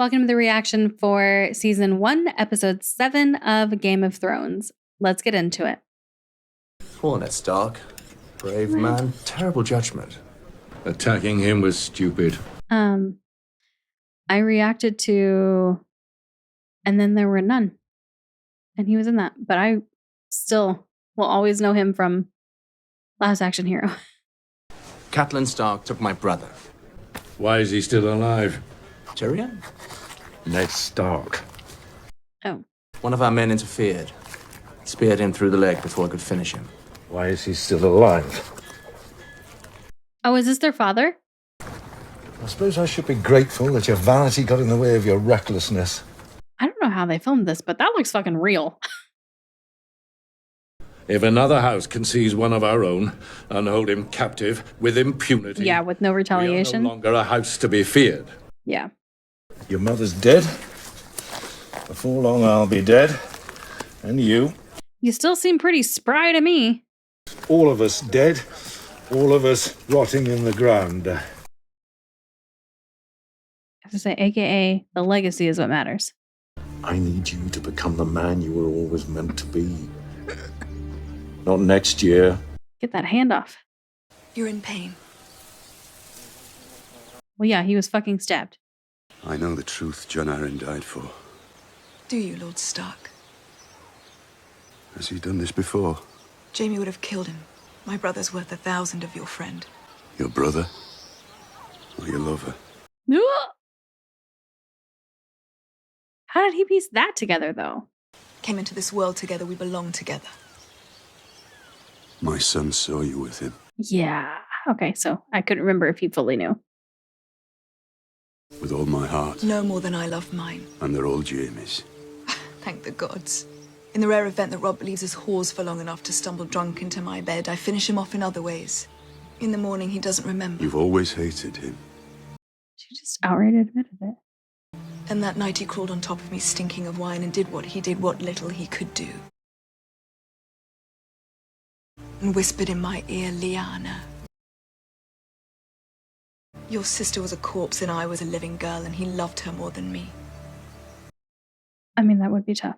Welcome to the reaction for Season 1, Episode 7 of Game of Thrones. Let's get into it. Ned Stark. Brave man. Terrible judgment. Attacking him was stupid. I reacted to And Then There Were None. And he was in that. But I still will always know him from Last Action Hero. Catelyn Stark took my brother. Why is he still alive? Tyrion? Ned Stark. Oh. One of our men interfered. Speared him through the leg before I could finish him. Why is he still alive? Oh, is this their father? I suppose I should be grateful that your vanity got in the way of your recklessness. I don't know how they filmed this, but that looks fucking real. If another house can seize one of our own and hold him captive with impunity... Yeah, with no retaliation. We are no longer a house to be feared. Yeah. Your mother's dead. Before long, I'll be dead. And you. You still seem pretty spry to me. All of us dead. All of us rotting in the ground. I have to say, AKA, the legacy is what matters. I need you to become the man you were always meant to be. Not next year. Get that hand off. You're in pain. Well, yeah, he was fucking stabbed. I know the truth Jon Arryn died for. Do you, Lord Stark? Has he done this before? Jaime would have killed him. My brother's worth 1,000 of your friend. Your brother? Or your lover? How did he piece that together, though? Came into this world together, we belong together. My son saw you with him. Yeah. Okay, so I couldn't remember if he fully knew. With all my heart. No more than I love mine. And they're all Jaime's. Thank the gods. In the rare event that Rob leaves his whores for long enough to stumble drunk into my bed, I finish him off in other ways. In the morning, he doesn't remember. You've always hated him. She just outright admitted it. And that night he crawled on top of me stinking of wine and did what he did, what little he could do. And whispered in my ear, Lyanna. Your sister was a corpse and I was a living girl, and he loved her more than me. I mean, that would be tough.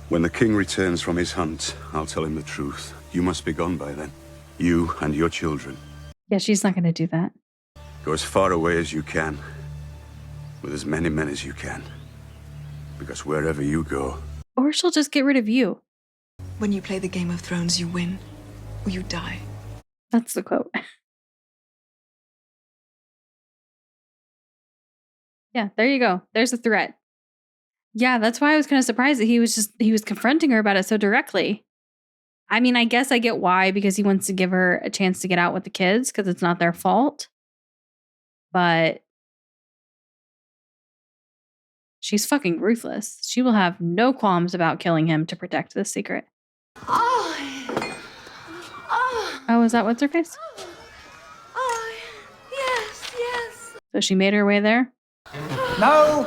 When the king returns from his hunt, I'll tell him the truth. You must be gone by then. You and your children. Yeah, she's not going to do that. Go as far away as you can. With as many men as you can. Because wherever you go... Or she'll just get rid of you. When you play the Game of Thrones, you win. Or you die. That's the quote. Yeah, there you go. There's a threat. Yeah, that's why I was kind of surprised that he was confronting her about it so directly. I mean, I guess I get why, because he wants to give her a chance to get out with the kids because it's not their fault. But she's fucking ruthless. She will have no qualms about killing him to protect this secret. Oh, is that what's her face? Yes. So she made her way there? No.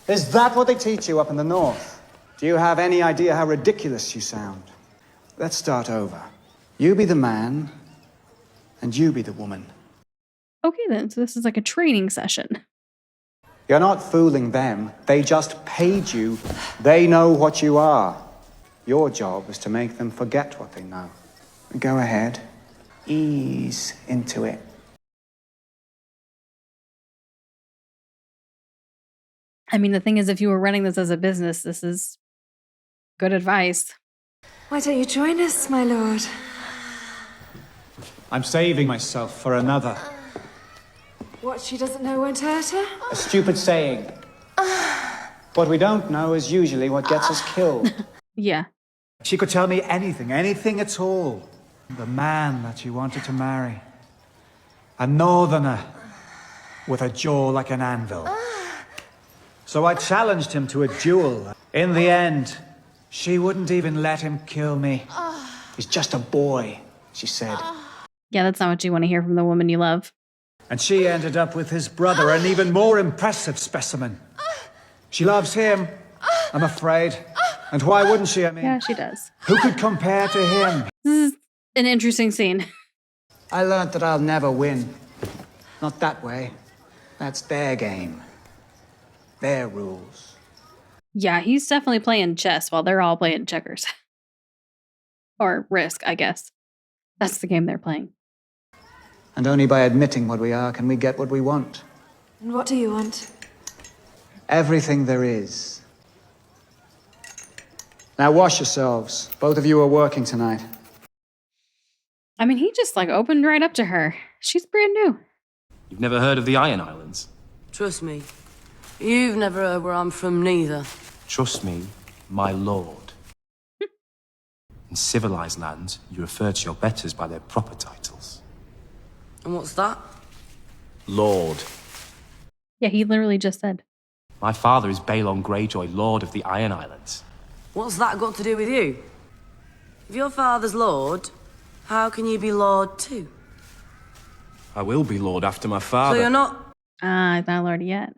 Is that what they teach you up in the north? Do you have any idea how ridiculous you sound? Let's start over. You be the man, and you be the woman. Okay then, so this is like a training session. You're not fooling them. They just paid you. They know what you are. Your job is to make them forget what they know. Go ahead. Ease into it. I mean, the thing is, if you were running this as a business, this is good advice. Why don't you join us, my lord? I'm saving myself for another. What she doesn't know won't hurt her? A stupid saying. What we don't know is usually what gets us killed. Yeah. She could tell me anything at all. The man that she wanted to marry. A northerner with a jaw like an anvil. So I challenged him to a duel. In the end, she wouldn't even let him kill me. He's just a boy, she said. Yeah, that's not what you want to hear from the woman you love. And she ended up with his brother, an even more impressive specimen. She loves him, I'm afraid. And why wouldn't she, I mean? Yeah, she does. Who could compare to him? This is an interesting scene. I learned that I'll never win. Not that way. That's their game. Their rules. Yeah, he's definitely playing chess while they're all playing checkers. Or Risk, I guess. That's the game they're playing. And only by admitting what we are can we get what we want. And what do you want? Everything there is. Now wash yourselves. Both of you are working tonight. I mean, he just like opened right up to her. She's brand new. You've never heard of the Iron Islands? Trust me, you've never heard where I'm from neither. Trust me, my lord. In civilized lands, you refer to your betters by their proper titles. And what's that? Lord. Yeah, he literally just said. My father is Balon Greyjoy, Lord of the Iron Islands. What's that got to do with you? If your father's Lord, how can you be Lord too? I will be Lord after my father. So you're not... He's not Lord yet.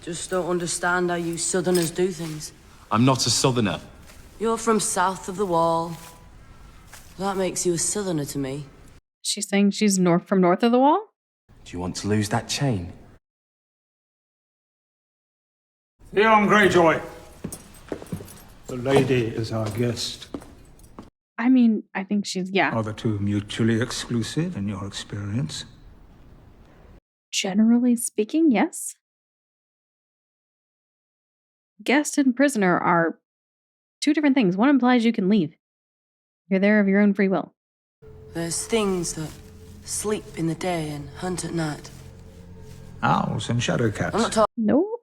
Just don't understand how you Southerners do things. I'm not a Southerner. You're from south of the Wall. That makes you a Southerner to me. She's saying she's from north of the wall? Do you want to lose that chain? Theon Greyjoy. The lady is our guest. I mean, I think she's, yeah. Are the two mutually exclusive in your experience? Generally speaking, yes. Guest and prisoner are two different things. One implies you can leave. You're there of your own free will. There's things that sleep in the day and hunt at night. Owls and shadow cats. I'm not talking... No.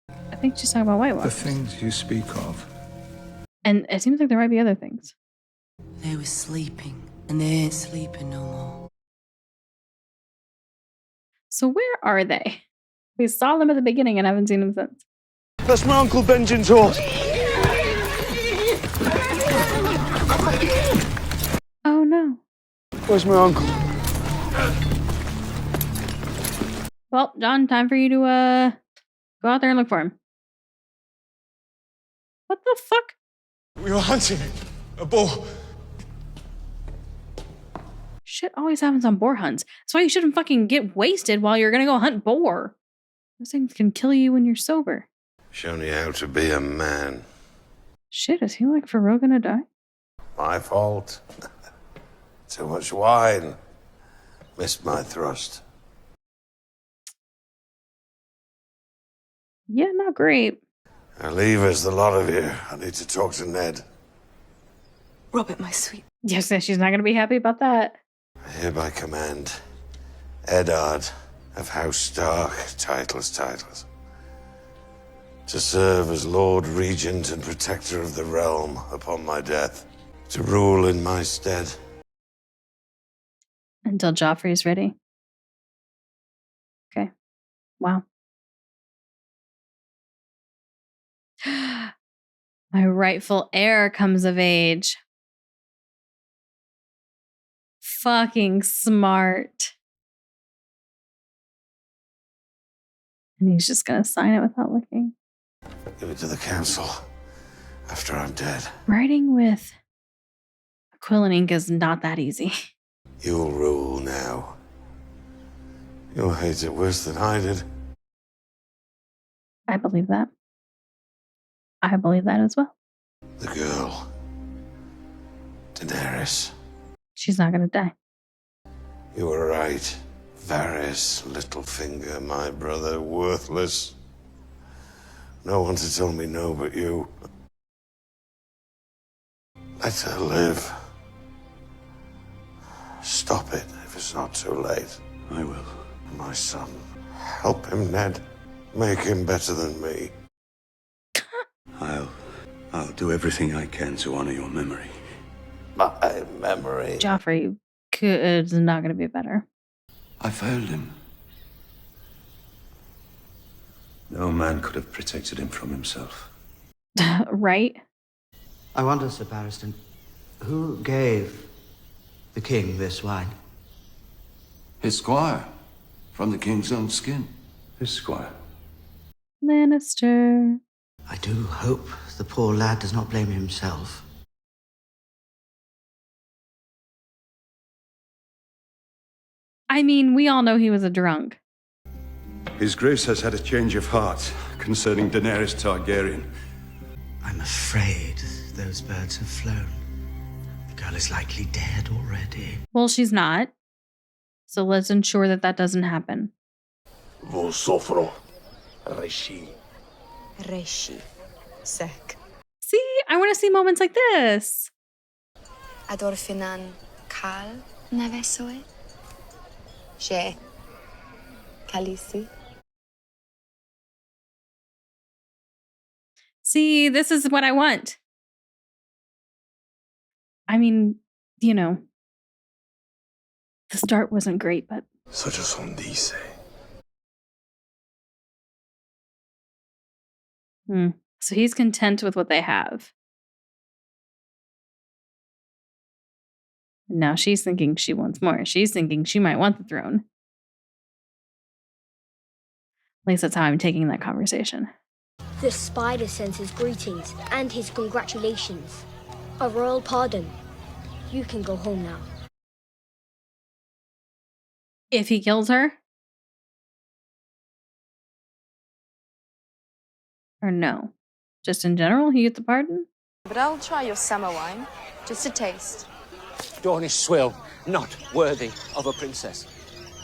I think she's talking about White The Walkers. things you speak of. And it seems like there might be other things. They were sleeping, and they ain't sleeping no more. So where are they? We saw them at the beginning and haven't seen them since. That's my Uncle Benjamin's horse. Oh no. Where's my uncle? Well, John, time for you to go out there and look for him. What the fuck? We were hunting a boar. Shit always happens on boar hunts. That's why you shouldn't fucking get wasted while you're gonna go hunt boar. Those things can kill you when you're sober. Show me how to be a man. Shit, is he like for real gonna die? My fault. Too much wine. Missed my thrust. Yeah, not great. Now leave us, the lot of you. I need to talk to Ned. Robert, my sweet. Yes, she's not gonna be happy about that. I hereby command Eddard of House Stark, titles, to serve as Lord Regent and Protector of the Realm upon my death, to rule in my stead. Until Joffrey's ready. Okay. Wow. My rightful heir comes of age. Fucking smart. And he's just gonna sign it without looking. Give it to the council after I'm dead. Writing with a quill and ink is not that easy. You'll rule now. You'll hate it worse than I did. I believe that. I believe that as well. The girl. Daenerys. She's not gonna die. You were right. Varys, Littlefinger, my brother, worthless. No one to tell me no but you. Let her live. Stop it if it's not too late. I will. My son. Help him, Ned. Make him better than me. I'll do everything I can to honor your memory. My memory. Joffrey is not gonna be better. I failed him. No man could have protected him from himself. Right? I wonder, Sir Barristan, who gave the king this wine? His squire, from the king's own skin. His squire. Lannister. I do hope the poor lad does not blame himself. I mean, we all know he was a drunk. His Grace has had a change of heart concerning Daenerys Targaryen. I'm afraid those birds have flown. The girl is likely dead already. Well, she's not. So let's ensure that that doesn't happen. Vos sofro, Reshi. Reshi. Sec. See, I want to see moments like this. Ador finan kal navesoe. She. Kalisi. See, this is what I want. I mean, you know, the start wasn't great, but... Such a son dice. So he's content with what they have. Now she's thinking she wants more. She's thinking she might want the throne. At least that's how I'm taking that conversation. The spider sends his greetings and his congratulations. A royal pardon. You can go home now. If he kills her? Or no? Just in general, he gets the pardon? But I'll try your summer wine. Just a taste. Dornish swill, not worthy of a princess.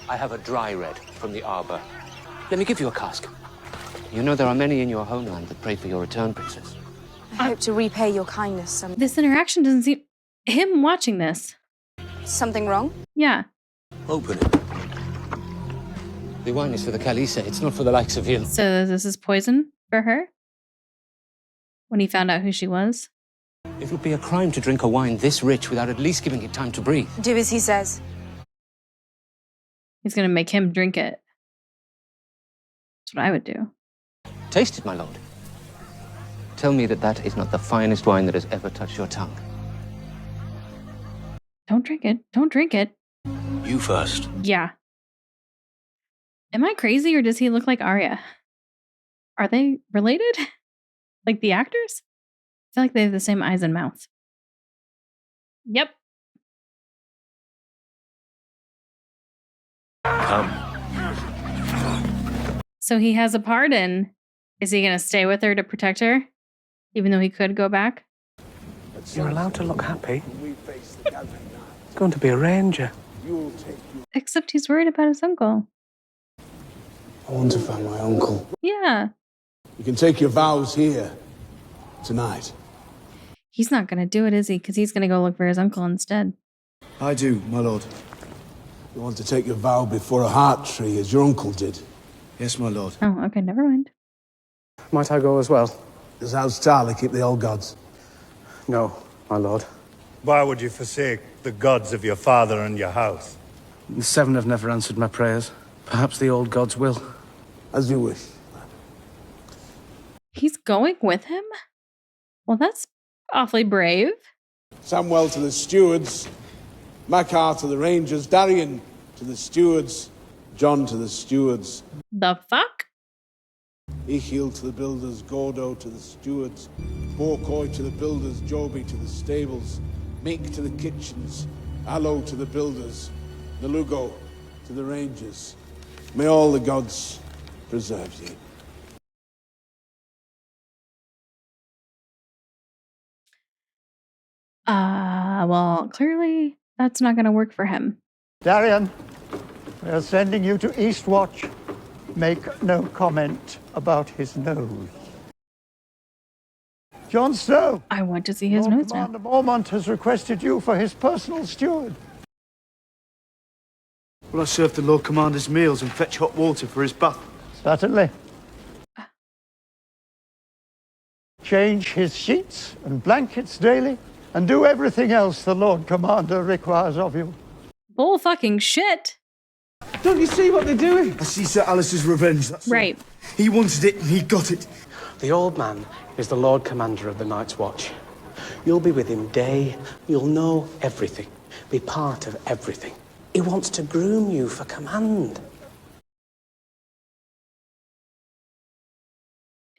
I have a dry red from the arbor. Let me give you a cask. You know there are many in your homeland that pray for your return, princess. I hope to repay your kindness some. This interaction doesn't seem... Him watching this. Something wrong? Yeah. Open it. The wine is for the Khaleesi. It's not for the likes of you. So this is poison for her? When he found out who she was? It would be a crime to drink a wine this rich without at least giving it time to breathe. Do as he says. He's gonna make him drink it. That's what I would do. Taste it, my lord. Tell me that that is not the finest wine that has ever touched your tongue. Don't drink it. Don't drink it. You first. Yeah. Am I crazy or does he look like Arya? Are they related? Like the actors? I feel like they have the same eyes and mouth. Yep. Come. So he has a pardon. Is he going to stay with her to protect her? Even though he could go back? You're allowed to look happy. It's going to be a ranger. Except he's worried about his uncle. I want to find my uncle. Yeah. You can take your vows here tonight. He's not going to do it, is he? Because he's going to go look for his uncle instead. I do, my lord. You want to take your vow before a heart tree, as your uncle did? Yes, my lord. Oh, okay, never mind. Might I go as well? Does House Tarly keep the old gods? No, my lord. Why would you forsake the gods of your father and your house? The Seven have never answered my prayers. Perhaps the old gods will. As you wish. He's going with him? Well, that's awfully brave. Samwell to the stewards, Makar to the rangers, Darian to the stewards, John to the stewards. The fuck? Echiel to the builders, Gordo to the stewards, Borkoi to the builders, Joby to the stables, Mink to the kitchens, Alo to the builders, Nalugo to the rangers. May all the gods preserve you. Well, clearly that's not going to work for him. Darian, we are sending you to Eastwatch. Make no comment about his nose. Jon Snow. I want to see his notes now. Commander Mormont has requested you for his personal steward. Will I serve the Lord Commander's meals and fetch hot water for his bath? Certainly. Change his sheets and blankets daily, and do everything else the Lord Commander requires of you. Bull fucking shit. Don't you see what they're doing? I see Sir Alistair's revenge, that's right. All. He wanted it and he got it. The old man is the Lord Commander of the Night's Watch. You'll be with him day, you'll know everything, be part of everything. He wants to groom you for command.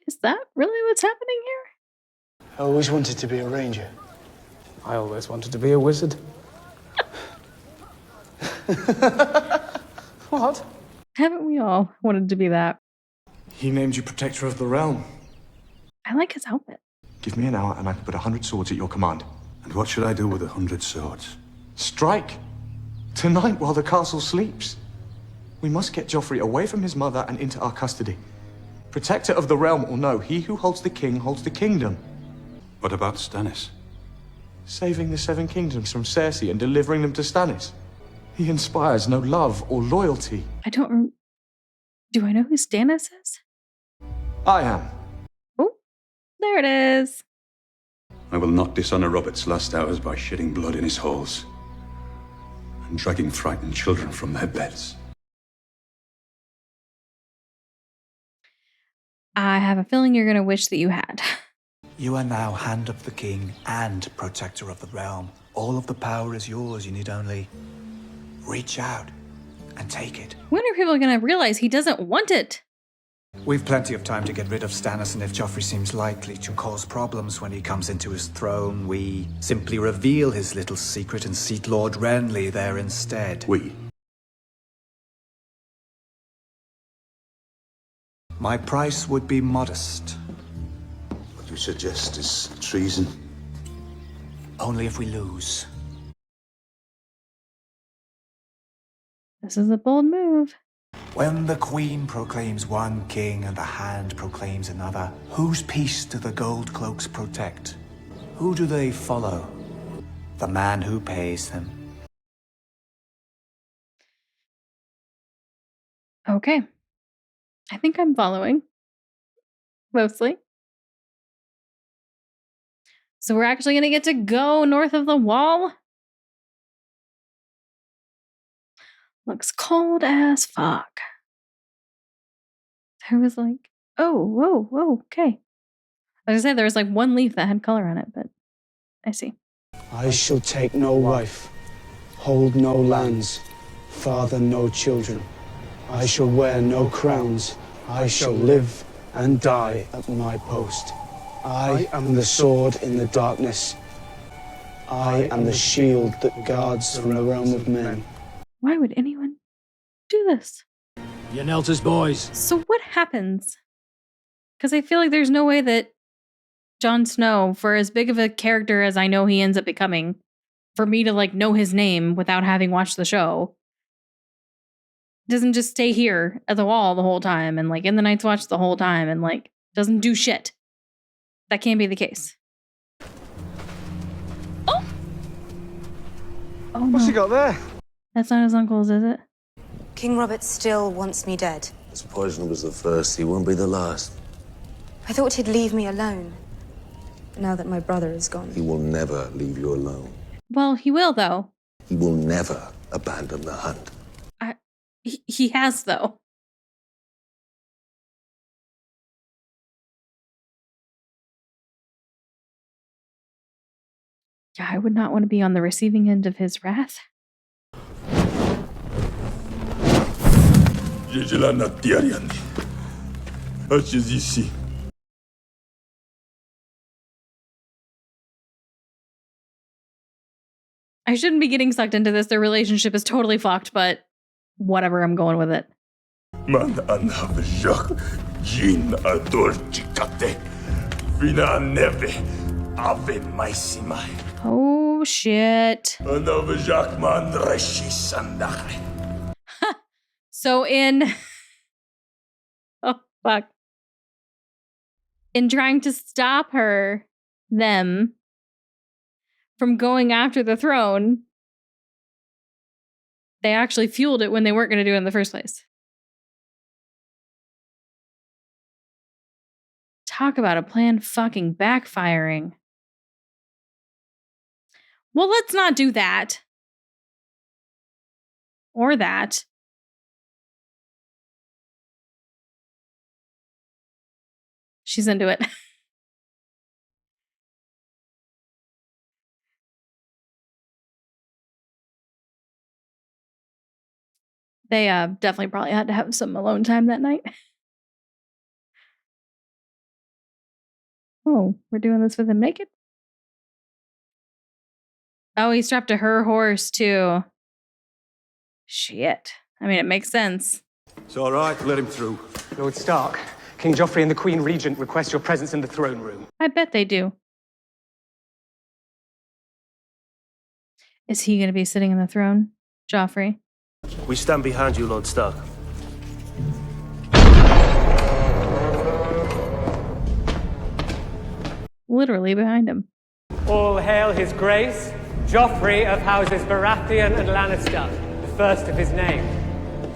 Is that really what's happening here? I always wanted to be a ranger. I always wanted to be a wizard. What? Haven't we all wanted to be that? He named you Protector of the Realm. I like his outfit. Give me an hour and I can put 100 swords at your command. And what should I do with 100 swords? Strike! Tonight while the castle sleeps. We must get Joffrey away from his mother and into our custody. Protector of the realm or no, he who holds the king holds the kingdom. What about Stannis? Saving the Seven Kingdoms from Cersei and delivering them to Stannis. He inspires no love or loyalty. Do I know who Stannis is? I am. Oh, there it is. I will not dishonor Robert's last hours by shedding blood in his halls and dragging frightened children from their beds. I have a feeling you're going to wish that you had. You are now Hand of the King and Protector of the Realm. All of the power is yours. You need only reach out and take it. When are people going to realize he doesn't want it? We've plenty of time to get rid of Stannis, and if Joffrey seems likely to cause problems when he comes into his throne, we simply reveal his little secret and seat Lord Renly there instead. My price would be modest. What you suggest is treason. Only if we lose. This is a bold move. When the Queen proclaims one king and the Hand proclaims another, whose peace do the gold cloaks protect? Who do they follow? The man who pays them. Okay. I think I'm following. Mostly. So we're actually going to get to go north of the wall? Looks cold as fuck. There was like, oh, whoa, okay. As I said, there was like one leaf that had color on it, but I see. I shall take no wife, hold no lands, father no children. I shall wear no crowns. I shall live and die at my post. I am the sword in the darkness. I am the shield that guards from the realm of men. Why would anyone do this? You knelt as boys. So what happens? Because I feel like there's no way that Jon Snow, for as big of a character as I know he ends up becoming, for me to like know his name without having watched the show, doesn't just stay here at the wall the whole time and like in the Night's Watch the whole time and like doesn't do shit. That can't be the case. Oh! Oh no. What's he got there? That's not his uncle's, is it? King Robert still wants me dead. This poison was the first, he won't be the last. I thought he'd leave me alone. Now that my brother is gone. He will never leave you alone. Well, he will though. He will never abandon the hunt. He has though. Yeah, I would not want to be on the receiving end of his wrath. I shouldn't be getting sucked into this. Their relationship is totally fucked, but whatever, I'm going with it. Oh shit. So oh fuck. In trying to stop them from going after the throne, they actually fueled it when they weren't going to do it in the first place. Talk about a plan fucking backfiring. Well, let's not do that. Or that. She's into it. They definitely probably had to have some alone time that night. Oh, we're doing this with him naked? Oh, he's strapped to her horse too. Shit. I mean, it makes sense. It's all right, let him through. Lord Stark, King Joffrey and the Queen Regent request your presence in the throne room. I bet they do. Is he going to be sitting in the throne? Joffrey? We stand behind you, Lord Stark. Literally behind him. All hail his grace, Joffrey of houses Baratheon and Lannister, the first of his name.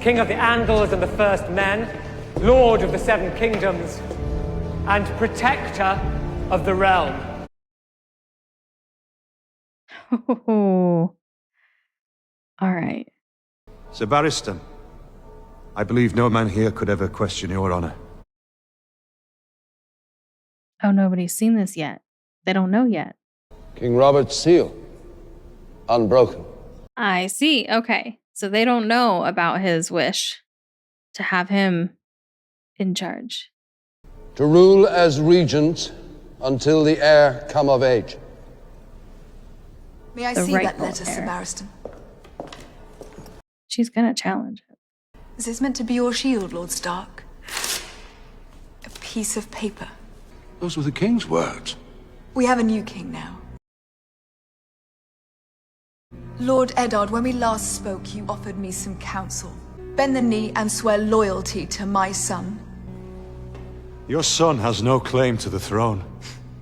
King of the Andals and the First Men, Lord of the Seven Kingdoms, and Protector of the Realm. Oh. All right. Sir Barristan, I believe no man here could ever question your honor. Oh, nobody's seen this yet. They don't know yet. King Robert's seal, unbroken. I see. Okay. So they don't know about his wish to have him in charge. To rule as regent until the heir come of age. May I The see that rightful letter, Sir heir. Barristan? She's going to challenge it. Is this meant to be your shield, Lord Stark? A piece of paper. Those were the king's words. We have a new king now. Lord Eddard, when we last spoke, you offered me some counsel. Bend the knee and swear loyalty to my son. Your son has no claim to the throne.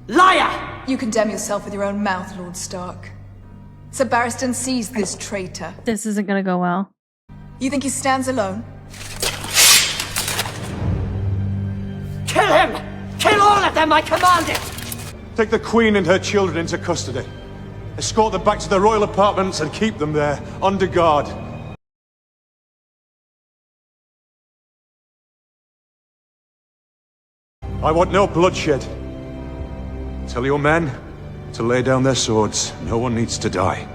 Liar! You condemn yourself with your own mouth, Lord Stark. Sir Barristan sees this traitor. This isn't going to go well. You think he stands alone? Kill him! Kill all of them, I command it! Take the Queen and her children into custody. Escort them back to the royal apartments and keep them there, under guard. I want no bloodshed. Tell your men to lay down their swords. No one needs to die.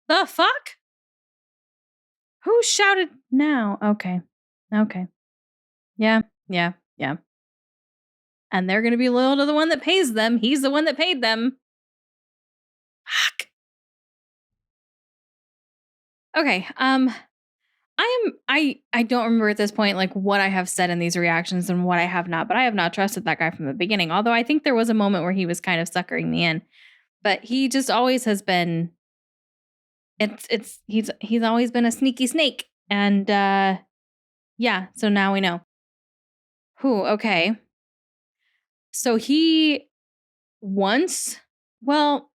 The fuck? Who shouted now? Okay. Okay. Yeah. And they're going to be loyal to the one that pays them. He's the one that paid them. Fuck. Okay. I don't remember at this point like what I have said in these reactions and what I have not, but I have not trusted that guy from the beginning. Although I think there was a moment where he was kind of suckering me in. But he just always has been he's always been a sneaky snake. And yeah, so now we know. Okay. So he wants, well,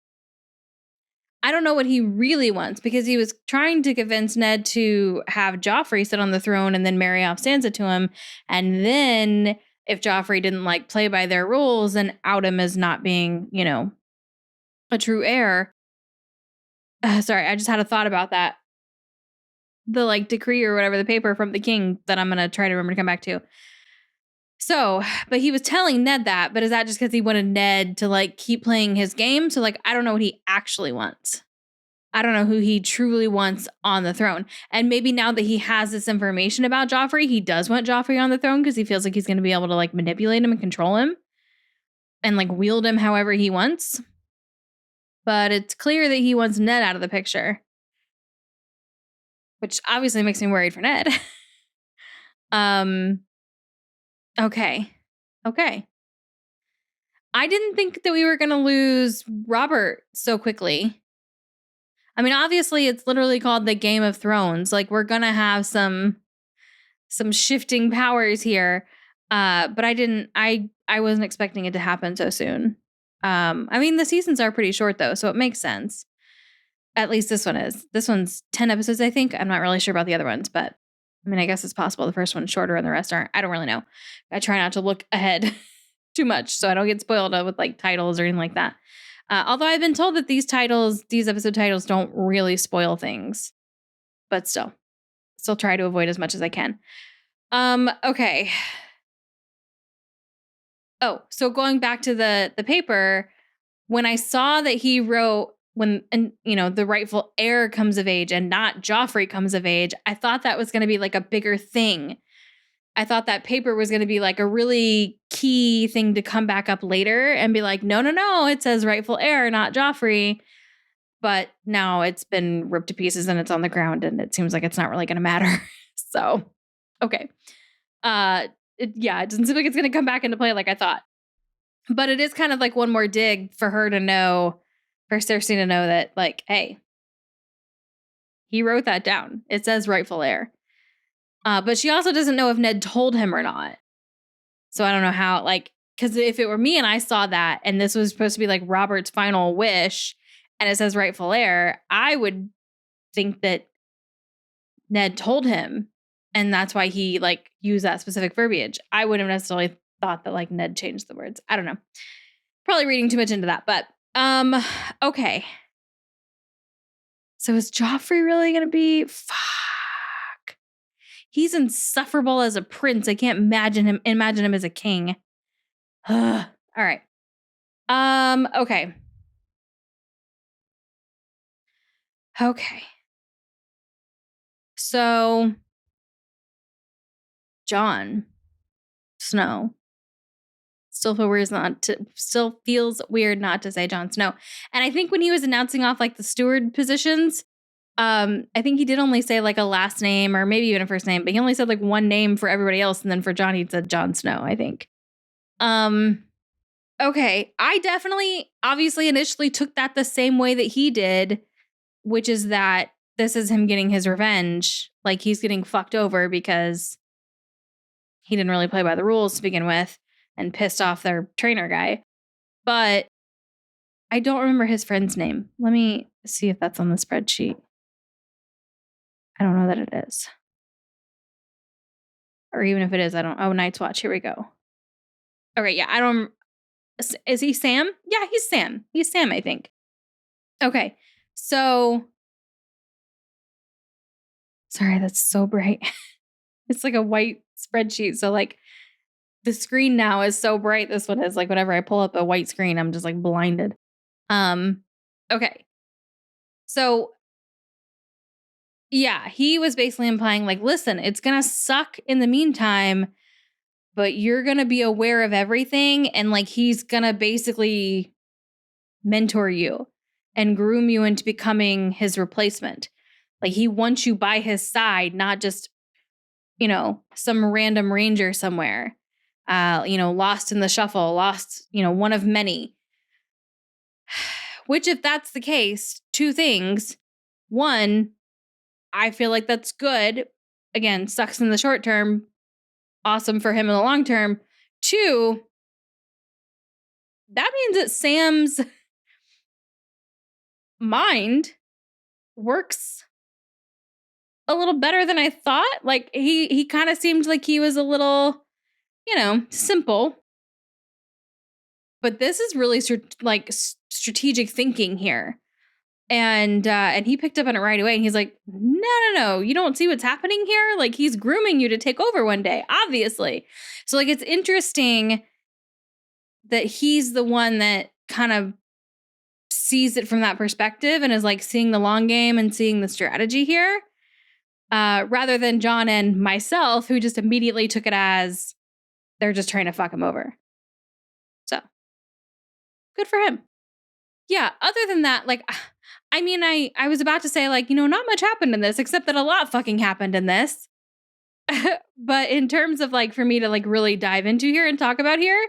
I don't know what he really wants because he was trying to convince Ned to have Joffrey sit on the throne and then marry off Sansa to him. And then if Joffrey didn't like play by their rules and out him as not being, you know, a true heir. Sorry, I just had a thought about that. The like decree or whatever, the paper from the king that I'm going to try to remember to come back to. So, but he was telling Ned that, but is that just because he wanted Ned to like keep playing his game? So like, I don't know what he actually wants. I don't know who he truly wants on the throne. And maybe now that he has this information about Joffrey, he does want Joffrey on the throne because he feels like he's going to be able to like manipulate him and control him and like wield him however he wants. But it's clear that he wants Ned out of the picture, which obviously makes me worried for Ned. Okay. I didn't think that we were going to lose Robert so quickly. I mean, obviously, it's literally called the Game of Thrones. Like, we're going to have some shifting powers here. But I wasn't expecting it to happen so soon. I mean, the seasons are pretty short, though, so it makes sense. At least this one is. This one's 10 episodes, I think. I'm not really sure about the other ones, but I mean, I guess it's possible the first one's shorter and the rest aren't. I don't really know. I try not to look ahead too much so I don't get spoiled with like titles or anything like that. Although I've been told that these episode titles don't really spoil things. But still try to avoid as much as I can. Okay. Oh, so going back to the paper, when I saw that he wrote the rightful heir comes of age and not Joffrey comes of age, I thought that was going to be like a bigger thing. I thought that paper was going to be like a really key thing to come back up later and be like, no, it says rightful heir, not Joffrey. But now it's been ripped to pieces and it's on the ground and it seems like it's not really going to matter. So, okay. It doesn't seem like it's going to come back into play like I thought. But it is kind of like one more dig for her to know, for Cersei to know that, like, hey, he wrote that down. It says rightful heir. But she also doesn't know if Ned told him or not. So I don't know how, like, because if it were me and I saw that and this was supposed to be like Robert's final wish and it says rightful heir, I would think that Ned told him and that's why he like used that specific verbiage. I wouldn't have necessarily thought that like Ned changed the words. I don't know. Probably reading too much into that, but okay. So is Joffrey really going to be? Fuck. He's insufferable as a prince. I can't imagine him as a king. All right. Okay. Okay. So Jon Snow still feels weird not to say Jon Snow. And I think when he was announcing off like the steward positions, I think he did only say like a last name or maybe even a first name, but he only said like one name for everybody else. And then for Jon, he said Jon Snow, I think. Okay. I definitely, obviously, initially took that the same way that he did, which is that this is him getting his revenge. Like he's getting fucked over because he didn't really play by the rules to begin with and pissed off their trainer guy. But I don't remember his friend's name. Let me see if that's on the spreadsheet. I don't know that it is. Or even if it is, I don't. Oh, Night's Watch. Here we go. Okay, yeah, I don't. Is he Sam? Yeah, he's Sam. He's Sam, I think. Okay, so. Sorry, that's so bright. It's like a white spreadsheet. So, like, the screen now is so bright. This one is like, whenever I pull up a white screen, I'm just like blinded. Okay. So, yeah, he was basically implying, like, listen, it's going to suck in the meantime, but you're going to be aware of everything. And, like, he's going to basically mentor you and groom you into becoming his replacement. Like, he wants you by his side, not just, you know, some random ranger somewhere, lost in the shuffle, lost, one of many. Which, if that's the case, two things. One, I feel like that's good. Again, sucks in the short term, awesome for him in the long term. Two, that means that Sam's mind works a little better than I thought. Like he kind of seemed like he was a little, simple. But this is really strategic thinking here. And he picked up on it right away. And he's like, no, you don't see what's happening here? Like, he's grooming you to take over one day, obviously. So, like, it's interesting that he's the one that kind of sees it from that perspective and is, like, seeing the long game and seeing the strategy here. Rather than Jon and myself, who just immediately took it as they're just trying to fuck him over. So, good for him. Yeah, other than that, like... I mean, I was about to say, like, not much happened in this, except that a lot fucking happened in this. But in terms of, like, for me to, like, really dive into here and talk about here,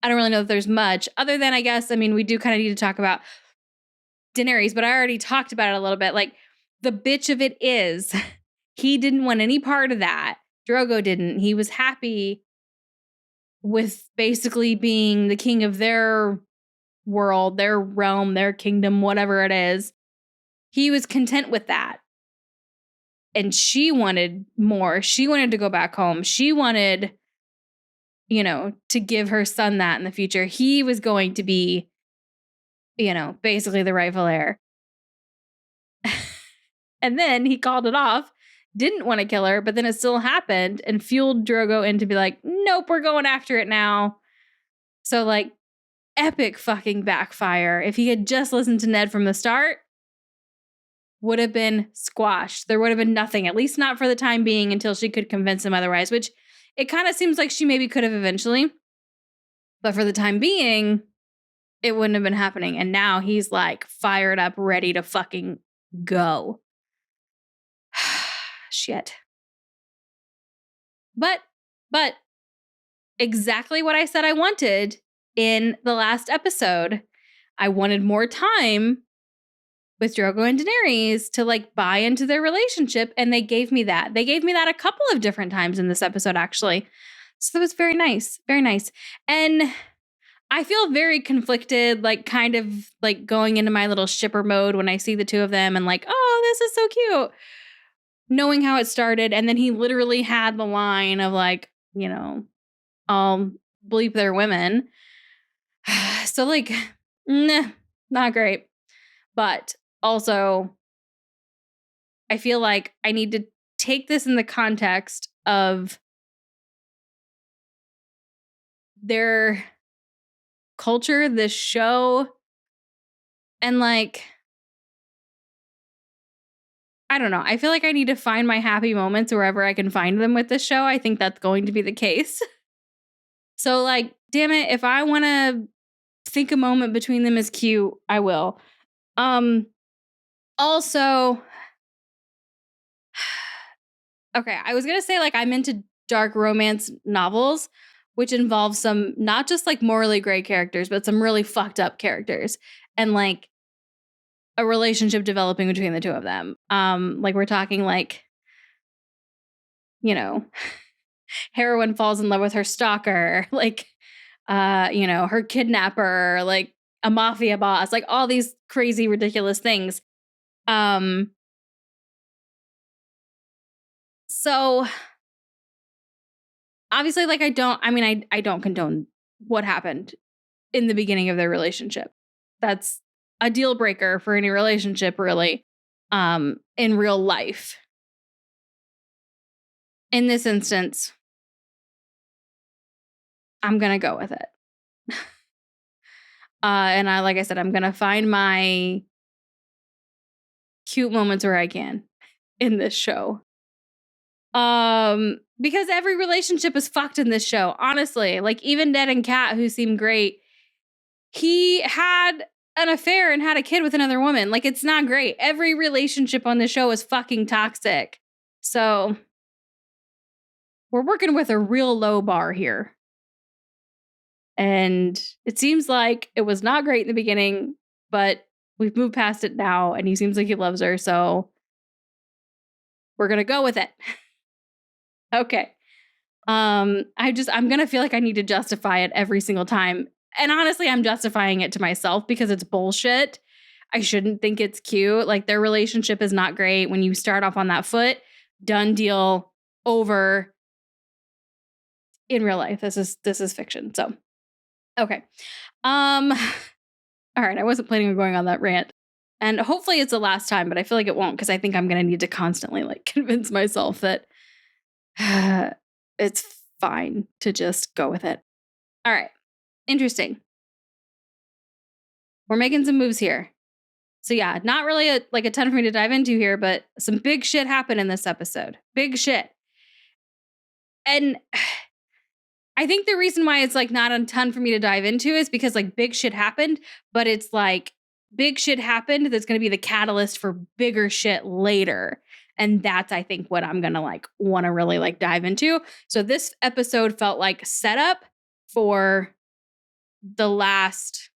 I don't really know if there's much. Other than, I guess, we do kind of need to talk about Daenerys, but I already talked about it a little bit. Like, the bitch of it is, he didn't want any part of that. Drogo didn't. He was happy with basically being the king of their world, their realm, their kingdom, whatever it is. He was content with that. And she wanted more. She wanted to go back home. She wanted, to give her son that in the future. He was going to be, basically the rightful heir. And then he called it off, didn't want to kill her, but then it still happened and fueled Drogo into be like, nope, we're going after it now. So, like, epic fucking backfire. If he had just listened to Ned from the start, would have been squashed. There would have been nothing, at least not for the time being, until she could convince him otherwise, which it kind of seems like she maybe could have eventually. But for the time being, it wouldn't have been happening. And now he's like fired up, ready to fucking go. Shit. But exactly what I said I wanted in the last episode. I wanted more time with Drogo and Daenerys to like buy into their relationship, and they gave me that. They gave me that a couple of different times in this episode, actually. So that was very nice. Very nice. And I feel very conflicted, like kind of like going into my little shipper mode when I see the two of them and like, oh, this is so cute. Knowing how it started. And then he literally had the line of like, you know, I'll bleep their women. So like, nah, not great. But also, I feel like I need to take this in the context of their culture, this show, and like, I don't know. I feel like I need to find my happy moments wherever I can find them with this show. I think that's going to be the case. So like, damn it, if I want to think a moment between them is cute, I will. Also, okay, I was going to say like I'm into dark romance novels, which involve some not just like morally gray characters, but some really fucked up characters and like a relationship developing between the two of them. Like we're talking like, you know, heroine falls in love with her stalker, like you know, her kidnapper, like a mafia boss, like all these crazy, ridiculous things. So obviously, like I don't condone what happened in the beginning of their relationship. That's a deal breaker for any relationship, really, in real life. In this instance, I'm gonna go with it. And like I said, I'm gonna find my cute moments where I can in this show. Because every relationship is fucked in this show, honestly. Like even Ned and Kat, who seem great, he had an affair and had a kid with another woman. Like it's not great. Every relationship on the show is fucking toxic. So we're working with a real low bar here. And it seems like it was not great in the beginning, but we've moved past it now and he seems like he loves her. So we're going to go with it. Okay. I'm going to feel like I need to justify it every single time. And honestly, I'm justifying it to myself because it's bullshit. I shouldn't think it's cute. Like their relationship is not great. When you start off on that foot, done deal, over. In real life, this is fiction. So, okay. All right. I wasn't planning on going on that rant. And hopefully it's the last time, but I feel like it won't because I think I'm going to need to constantly like convince myself that it's fine to just go with it. All right. Interesting. We're making some moves here. So yeah, not really a ton for me to dive into here, but some big shit happened in this episode. Big shit. And I think the reason why it's like not a ton for me to dive into is because like big shit happened, but it's like big shit happened that's going to be the catalyst for bigger shit later. And that's, I think, what I'm going to like want to really like dive into. So this episode felt like setup for the last,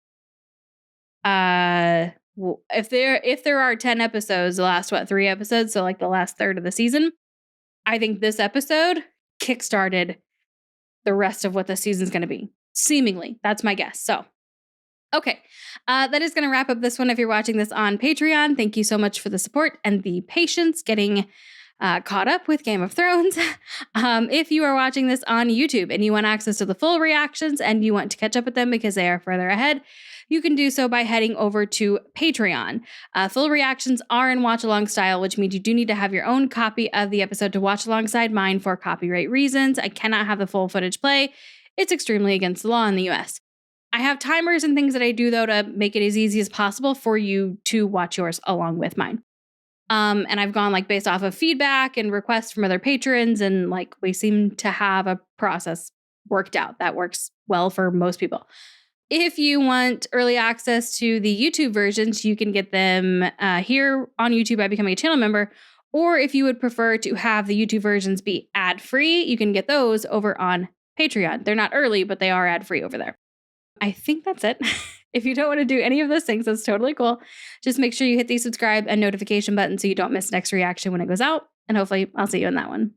if there are 10 episodes, the last, 3 episodes. So like the last third of the season, I think this episode kickstarted the rest of what the season's going to be. Seemingly, that's my guess. So, okay. That is going to wrap up this one. If you're watching this on Patreon, thank you so much for the support and the patience getting caught up with Game of Thrones. If you are watching this on YouTube and you want access to the full reactions and you want to catch up with them because they are further ahead, you can do so by heading over to Patreon. Full reactions are in watch-along style, which means you do need to have your own copy of the episode to watch alongside mine for copyright reasons. I cannot have the full footage play. It's extremely against the law in the US. I have timers and things that I do, though, to make it as easy as possible for you to watch yours along with mine. And I've gone like based off of feedback and requests from other patrons, and like we seem to have a process worked out that works well for most people. If you want early access to the YouTube versions, you can get them here on YouTube by becoming a channel member. Or if you would prefer to have the YouTube versions be ad-free, you can get those over on Patreon. They're not early, but they are ad-free over there. I think that's it. If you don't want to do any of those things, that's totally cool. Just make sure you hit the subscribe and notification button so you don't miss next reaction when it goes out. And hopefully I'll see you in that one.